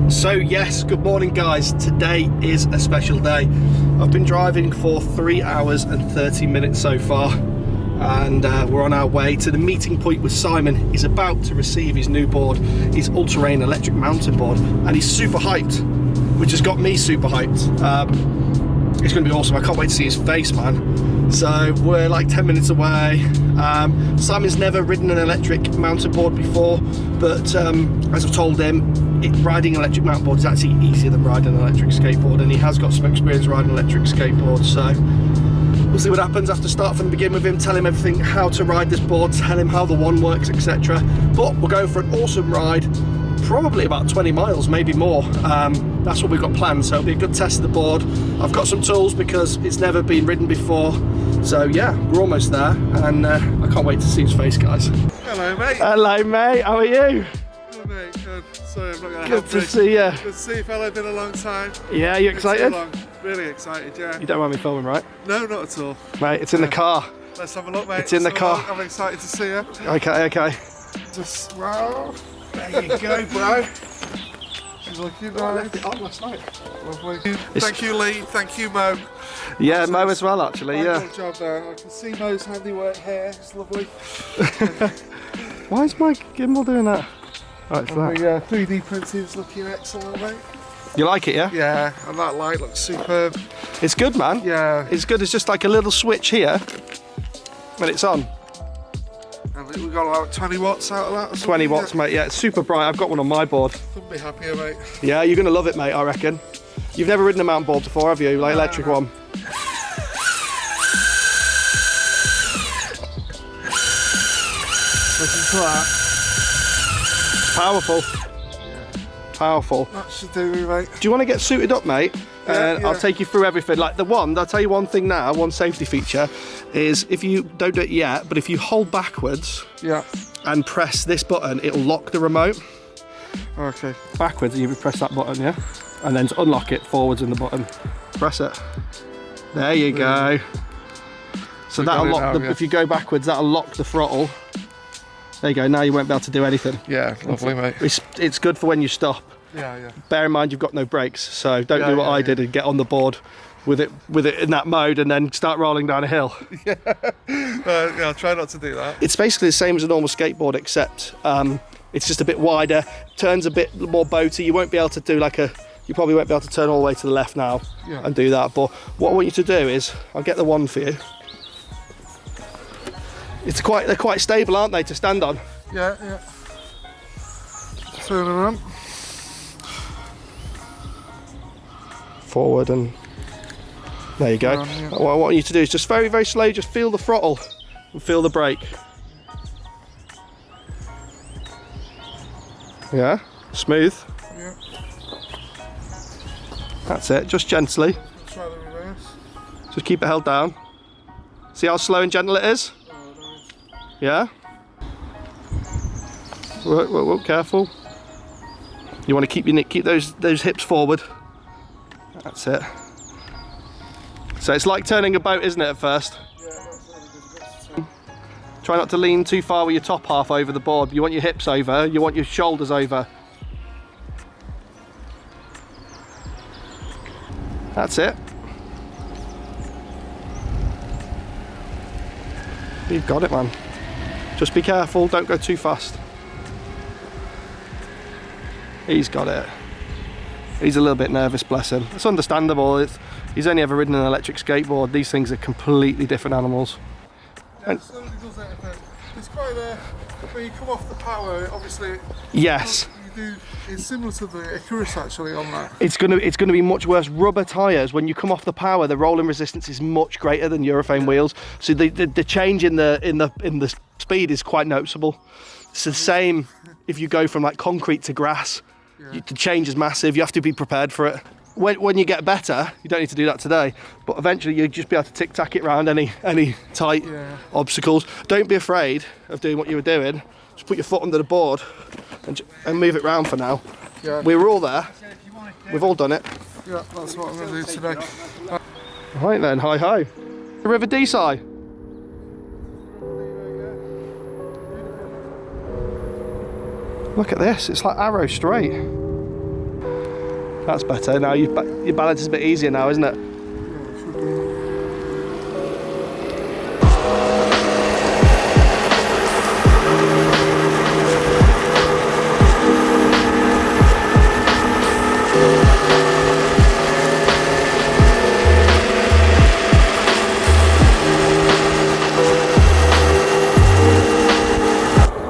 So yes, good morning guys. Today is a special day. I've been driving for 3 hours and 30 minutes so far, and we're on our way to the meeting point with Simon. He's about to receive his new board, his all-terrain electric mountain board, and he's super hyped, which has got me super hyped. It's going to be awesome. I can't wait to see his face, man. So we're like 10 minutes away. Simon's never ridden an electric mountain board before, but as I've told him, riding an electric mountain board is actually easier than riding an electric skateboard, and he has got some experience riding an electric skateboard. So we'll see what happens. I have to start from the beginning with him, tell him everything, how to ride this board, tell him how the one works, etc. But we're going for an awesome ride, probably about 20 miles, maybe more. That's what we've got planned, so it'll be a good test of the board. I've got some tools because it's never been ridden before. So yeah, we're almost there, and I can't wait to see his face, guys. Hello, mate. Hello, mate. How are you? Good, mate. Good. Sorry, I'm not going to Good to see you. Good to see you, fella. Been a long time. Yeah, you excited? Really excited, yeah. You don't mind me filming, right? No, not at all. Mate, it's in the car. Let's have a look, mate. It's in the car. I'm excited to see you. Okay. Just, wow. There you go, bro. She's looking I nice. left it on last night. Lovely. Thank you, Lee. Thank you, Mo. Yeah, Mo as well, actually, yeah. Good job there. I can see Mo's handiwork here. It's lovely. Why is my gimbal doing that? Oh, it's that. The 3D printing's looking excellent, mate. You like it, yeah? Yeah, and that light looks superb. It's good, man. Yeah. It's good. It's just like a little switch here when it's on. And we got about 20 watts out of that. Or 20 watts, mate. Yeah, it's super bright. I've got one on my board. Couldn't be happier, mate. Yeah, you're going to love it, mate, I reckon. You've never ridden a mountain board before, have you? Like electric one? Listen to that. Powerful. Powerful. That should do me, mate. Do you want to get suited up, mate? Yeah. I'll take you through everything. Like I'll tell you one thing now, one safety feature is if you don't do it yet, but if you hold backwards and press this button, it'll lock the remote. Okay. Backwards, and you press that button, yeah? And then to unlock it, forwards in the button. Press it. There you go. So that'll lock if you go backwards, that'll lock the throttle. There you go, now you won't be able to do anything. Yeah, lovely, mate. It's good for when you stop. Yeah. Bear in mind you've got no brakes, so don't do what I did and get on the board with it in that mode and then start rolling down a hill. Yeah, I'll try not to do that. It's basically the same as a normal skateboard, except it's just a bit wider, turns a bit more boaty. You won't be able to do you probably won't be able to turn all the way to the left now and do that, but what I want you to do is, I'll get the one for you. They're quite stable, aren't they, to stand on? Yeah. Turn around. Forward, and there you go. What I want you to do is just very, very slow, just feel the throttle and feel the brake. Yeah, smooth. Yeah. That's it, just gently. Try the reverse. Just keep it held down. See how slow and gentle it is? Yeah? Whoa, careful. You want to keep those hips forward. That's it. So it's like turning a boat, isn't it, at first? Yeah, that's really good. Try not to lean too far with your top half over the board. You want your hips over, you want your shoulders over. That's it. You've got it, man. Just be careful, don't go too fast. He's got it. He's a little bit nervous, bless him. It's understandable. He's only ever ridden an electric skateboard. These things are completely different animals. Yeah, it certainly does that effect. It's quite when you come off the power, obviously. Yes. It's similar to the Icarus actually on that. It's gonna be much worse. Rubber tyres, when you come off the power, the rolling resistance is much greater than urethane wheels. So the change in the speed is quite noticeable. It's the same if you go from like concrete to grass. The change is massive. You have to be prepared for it. When you get better, you don't need to do that today, but eventually you'll just be able to tic-tac it around any tight obstacles. Don't be afraid of doing what you were doing. Just put your foot under the board and move it round for now. Yeah. We were all there. We've all done it. Yeah, that's what I'm going to do today. Right then, hi. The River Deeside. Look at this, it's like arrow straight. That's better. Now your balance is a bit easier now, isn't it? Yeah, it should be.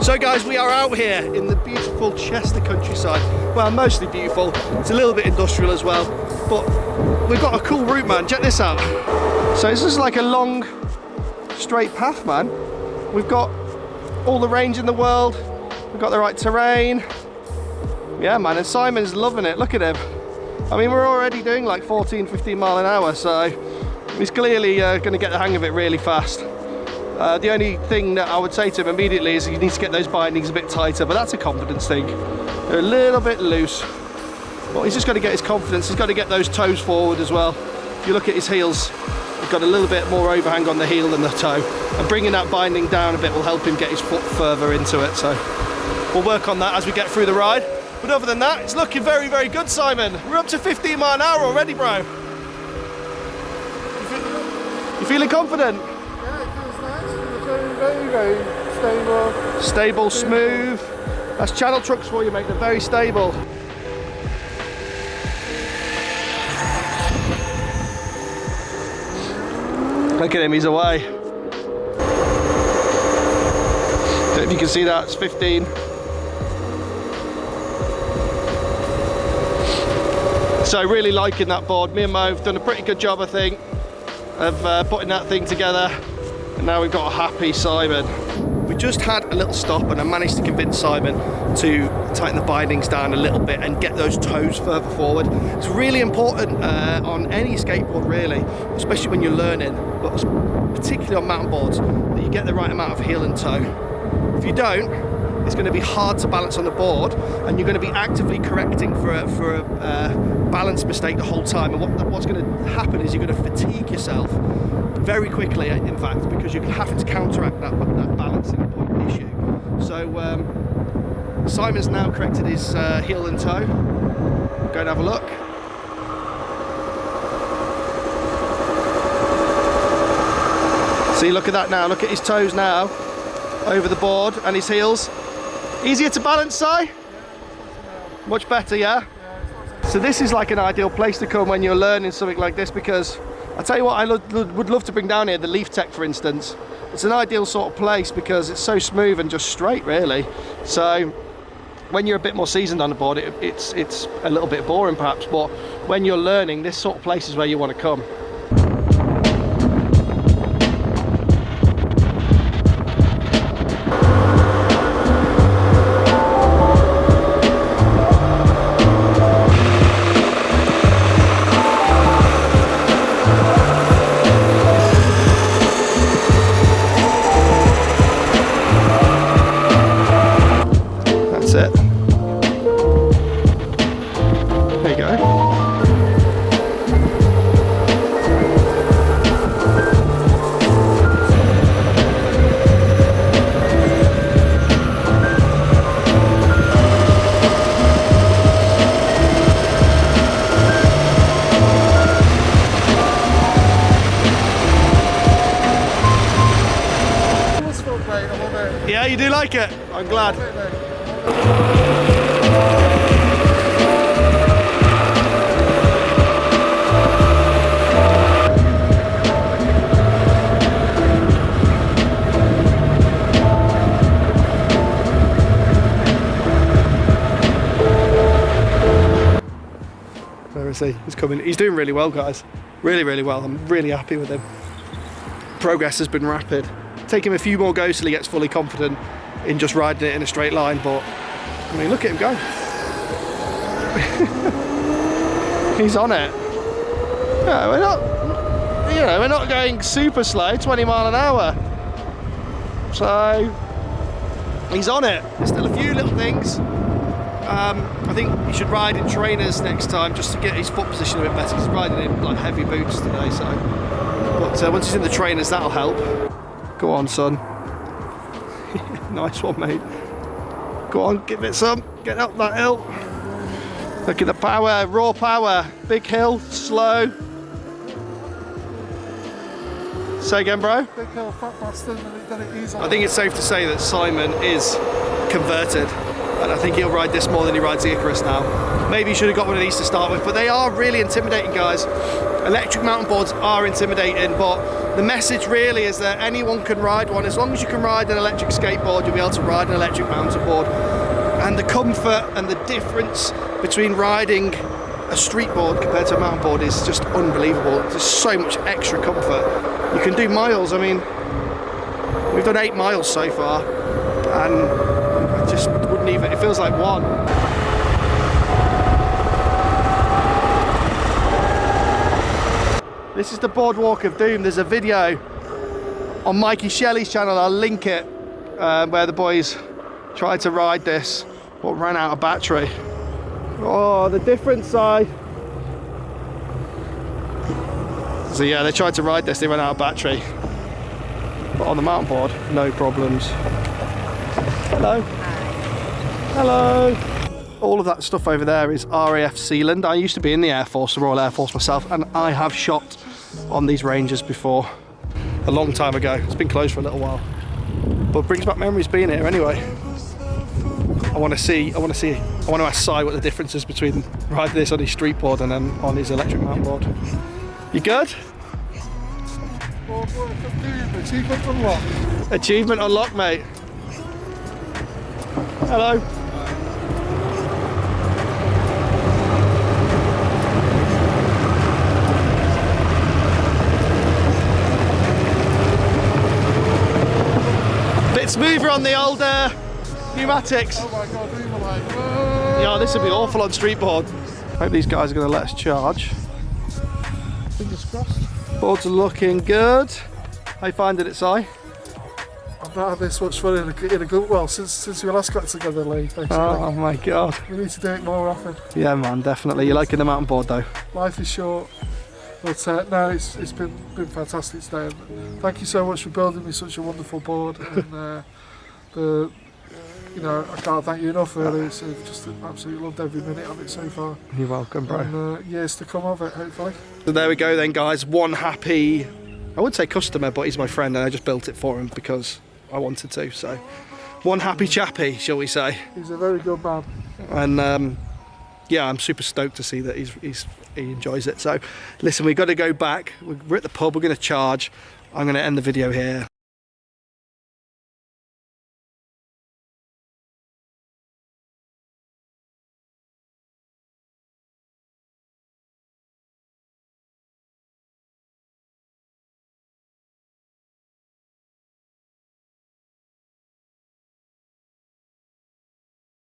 So guys, we are out here in the beautiful Chester countryside. Well, mostly beautiful. It's a little bit industrial as well, but we've got a cool route, man. Check this out. So this is like a long, straight path, man. We've got all the range in the world. We've got the right terrain. Yeah, man, and Simon's loving it. Look at him. I mean, we're already doing like 14, 15 mile an hour, so he's clearly going to get the hang of it really fast. The only thing that I would say to him immediately is you need to get those bindings a bit tighter, but that's a confidence thing. They're a little bit loose, but he's just got to get his confidence. He's got to get those toes forward as well. If you look at his heels, he's got a little bit more overhang on the heel than the toe, and bringing that binding down a bit will help him get his foot further into it. So we'll work on that as we get through the ride. But other than that, it's looking very, very good, Simon. We're up to 15 mile an hour already, bro. You feeling confident? Very, very stable. Stable, smooth. That's channel trucks for you, mate. They're very stable. Look at him, he's away. Don't know if you can see that, it's 15. So really liking that board. Me and Mo have done a pretty good job, I think, of putting that thing together. And now we've got a happy Simon. We just had a little stop and I managed to convince Simon to tighten the bindings down a little bit and get those toes further forward. It's really important on any skateboard really, especially when you're learning, but particularly on mountain boards, that you get the right amount of heel and toe. If you don't, it's going to be hard to balance on the board and you're going to be actively correcting for a balance mistake the whole time. And what's going to happen is you're going to fatigue yourself very quickly, in fact, because you're having to counteract that balancing point issue. So Simon's now corrected his heel and toe. Go and have a look. See, look at that now. Look at his toes now over the board and his heels. Easier to balance, Si? Much better, yeah? So this is like an ideal place to come when you're learning something like this, because I tell you what, I would love to bring down here the Leaf Tech, for instance. It's an ideal sort of place because it's so smooth and just straight, really. So when you're a bit more seasoned on the board, it's a little bit boring perhaps, but when you're learning, this sort of place is where you want to come. Yeah, you do like it? I'm glad. There is he. He's coming. He's doing really well, guys. Really, really well. I'm really happy with him. Progress has been rapid. Take him a few more goes till he gets fully confident in just riding it in a straight line, but I mean, look at him go. He's on it. No, we're not going super slow, 20 mile an hour. So he's on it. There's still a few little things. I think he should ride in trainers next time just to get his foot position a bit better. He's riding in like heavy boots today, so. But once he's in the trainers, that'll help. Go on, son. Nice one, mate. Go on, give it some. Get up that hill. Look at the power, raw power. Big hill, slow. Say again, bro? Big hill, fat bastard, and then it easily. I think it's safe to say that Simon is converted. And I think he'll ride this more than he rides the Icarus now. Maybe he should have got one of these to start with, but they are really intimidating, guys. Electric mountain boards are intimidating, but the message really is that anyone can ride one. As long as you can ride an electric skateboard, you'll be able to ride an electric mountain board. And the comfort and the difference between riding a street board compared to a mountain board is just unbelievable. There's so much extra comfort. You can do miles. I mean, we've done 8 miles so far, and I just wouldn't even, it feels like one. This is the Boardwalk of Doom. There's a video on Mikey Shelley's channel, I'll link it, where the boys tried to ride this, but ran out of battery. Oh, the difference side. So yeah, they tried to ride this, they ran out of battery. But on the mountain board, no problems. Hello. Hello. All of that stuff over there is RAF Sealand. I used to be in the Air Force, the Royal Air Force myself, and I have shot on these ranges before. A long time ago. It's been closed for a little while. But it brings back memories being here anyway. I want to ask Si what the difference is between riding this on his street board and then on his electric mountain board. You good? Achievement unlocked. Achievement unlocked, mate. Hello. Bit smoother on the old pneumatics. Oh my god, we were like, whoa. Yeah, this would be awful on street board. Hope these guys are going to let us charge. Fingers crossed. Boards are looking good. How you finding it, Si? I've not had this much fun in a good, well, since we last got together, Lee, basically. Oh my god. We need to do it more often. Yeah, man, definitely. You're liking the mountain board though? Life is short. But no, it's been fantastic today. And thank you so much for building me such a wonderful board. And you know, I can't thank you enough really. So I've just absolutely loved every minute of it so far. You're welcome, bro. And years to come of it, hopefully. So there we go then, guys. One happy, I wouldn't say customer, but he's my friend and I just built it for him because I wanted to. So one happy chappy, shall we say. He's a very good man. And yeah, I'm super stoked to see that he enjoys it. So listen, we've got to go back. We're at the pub, we're going to charge. I'm going to end the video here.